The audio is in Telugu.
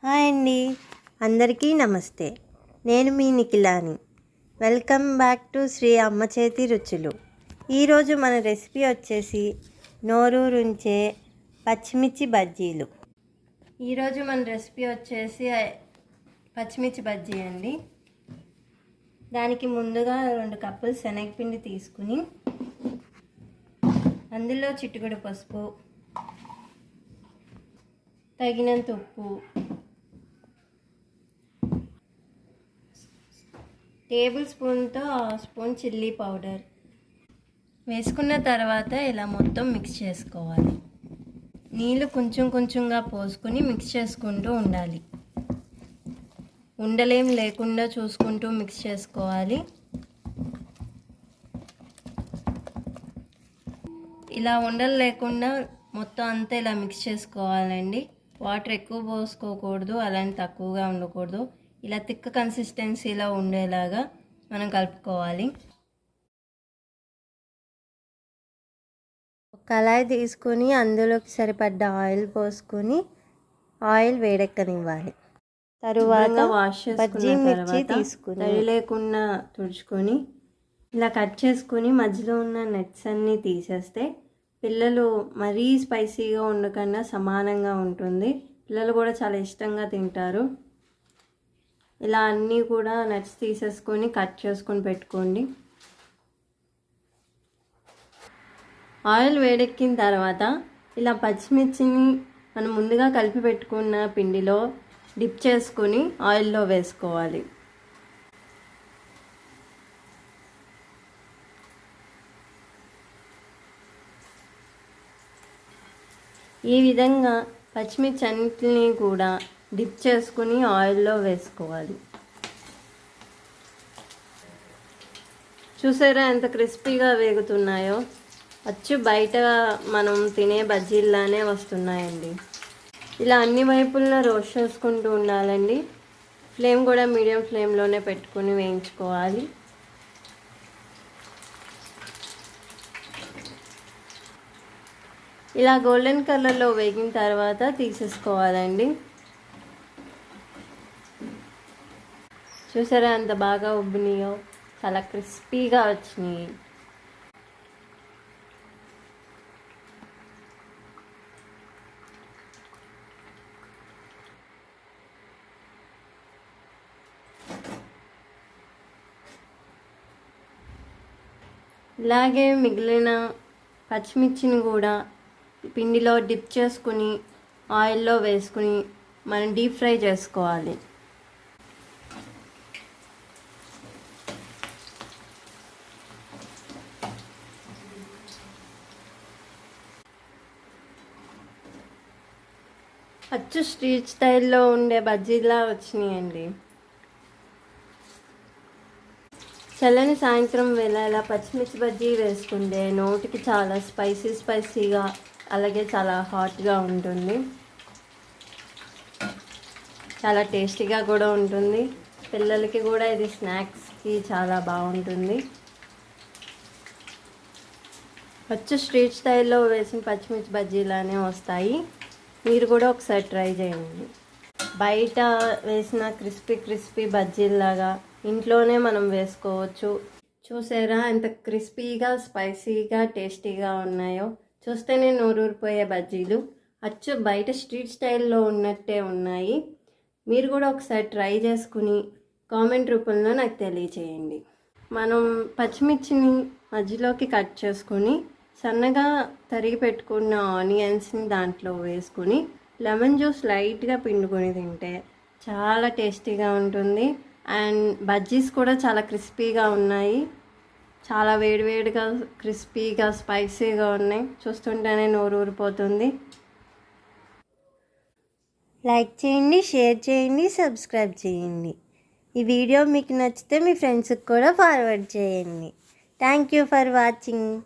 హాయ్ అండి, అందరికీ నమస్తే. నేను మీ నిఖిలాని. వెల్కమ్ బ్యాక్ టు శ్రీ అమ్మ చేతి రుచులు. ఈరోజు మన రెసిపీ వచ్చేసి నోరూరుంచే పచ్చిమిర్చి బజ్జీలు. ఈరోజు మన రెసిపీ వచ్చేసి పచ్చిమిర్చి బజ్జీ అండి. దానికి ముందుగా 2 కప్పులు శనగపిండి తీసుకుని అందులో చిటికెడు పసుపు, తగినంత ఉప్పు, టేబుల్ స్పూన్తో 1 స్పూన్ చిల్లీ పౌడర్ వేసుకున్న తర్వాత ఇలా మొత్తం మిక్స్ చేసుకోవాలి. నీళ్ళు కొంచెం కొంచెంగా పోసుకొని మిక్స్ చేసుకుంటూ ఉండాలి. ఉండలేం లేకుండా చూసుకుంటూ మిక్స్ చేసుకోవాలి. ఇలా ఉండలు లేకుండా మొత్తం అంతా ఇలా మిక్స్ చేసుకోవాలండి. వాటర్ ఎక్కువ పోసుకోకూడదు, అలానే తక్కువగా ఉండకూడదు. ఇలా థిక్ కన్సిస్టెన్సీలో ఉండేలాగా మనం కలుపుకోవాలి. కళాయి తీసుకొని అందులోకి సరిపడ్డ ఆయిల్ పోసుకొని ఆయిల్ వేడెక్కనివ్వాలి. తరువాత బజ్జీ మిర్చి తీసుకుని తడి లేకుండా తుడుచుకొని ఇలా కట్ చేసుకుని మధ్యలో ఉన్న నట్స్ అన్నీ తీసేస్తే పిల్లలు మరీ స్పైసీగా ఉండకుండా సమానంగా ఉంటుంది. పిల్లలు కూడా చాలా ఇష్టంగా తింటారు. ఇలా అన్నీ కూడా నట్స్ తీసేసుకొని కట్ చేసుకొని పెట్టుకోండి. ఆయిల్ వేడెక్కిన తర్వాత ఇలా పచ్చిమిర్చిని మనం ముందుగా కలిపి పెట్టుకున్న పిండిలో డిప్ చేసుకొని ఆయిల్లో వేసుకోవాలి. ఈ విధంగా పచ్చిమిర్చి అన్నిటిని కూడా డిప్ చేసుకుని ఆయిల్లో వేసుకోవాలి. చూసారా ఎంత క్రిస్పీగా వేగుతున్నాయో? అచ్చు బయట మనం తినే బజ్జీల్లానే వస్తున్నాయండి. ఇలా అన్ని వైపుల్లో రోస్ట్ చేసుకుంటూ ఉండాలండి. ఫ్లేమ్ కూడా మీడియం ఫ్లేమ్లోనే పెట్టుకుని వేయించుకోవాలి. ఇలా గోల్డెన్ కలర్లో వేగిన తర్వాత తీసేసుకోవాలండి. చూసారా ఎంత బాగా ఉబ్బినాయో? చాలా క్రిస్పీగా వచ్చినాయి. ఇలాగే మిగిలిన పచ్చిమిర్చిని కూడా పిండిలో డిప్ చేసుకుని ఆయిల్లో వేసుకుని మనం డీప్ ఫ్రై చేసుకోవాలి. అచ్చు స్ట్రీట్ స్టైల్లో ఉండే బజ్జీలా వచ్చినాయండి. చల్లని సాయంత్రం వేళ ఇలా పచ్చిమిర్చి బజ్జీ వేసుకుంటే నోటికి చాలా స్పైసీగా అలాగే చాలా హాట్గా ఉంటుంది. చాలా టేస్టీగా కూడా ఉంటుంది. పిల్లలకి కూడా ఇది స్నాక్స్కి చాలా బాగుంటుంది. అచ్చు స్ట్రీట్ స్టైల్లో వేసిన పచ్చిమిర్చి బజ్జీలానే వస్తాయి. మీరు కూడా ఒకసారి ట్రై చేయండి. బయట వేసిన క్రిస్పీ బజ్జీలాగా ఇంట్లోనే మనం వేసుకోవచ్చు. చూసారా ఎంత క్రిస్పీగా స్పైసీగా టేస్టీగా ఉన్నాయో? చూస్తేనే నోరూరిపోయే బజ్జీలు అచ్చు బయట స్ట్రీట్ స్టైల్లో ఉన్నట్టే ఉన్నాయి. మీరు కూడా ఒకసారి ట్రై చేసుకుని కామెంట్ రూపంలో నాకు తెలియచేయండి. మనం పచ్చిమిర్చిని మధ్యలోకి కట్ చేసుకొని సన్నగా తరిగి పెట్టుకున్న ఆనియన్స్ని దాంట్లో వేసుకుని లెమన్ జ్యూస్ లైట్గా పిండుకొని తింటే చాలా టేస్టీగా ఉంటుంది. అండ్ బజ్జీస్ కూడా చాలా క్రిస్పీగా ఉన్నాయి. చాలా వేడివేడిగా క్రిస్పీగా స్పైసీగా ఉన్నాయి. చూస్తుంటేనే నోరు ఊరిపోతుంది. లైక్ చేయండి, షేర్ చేయండి, సబ్స్క్రైబ్ చేయండి. ఈ వీడియో మీకు నచ్చితే మీ ఫ్రెండ్స్కి కూడా ఫార్వర్డ్ చేయండి. Thank you for watching.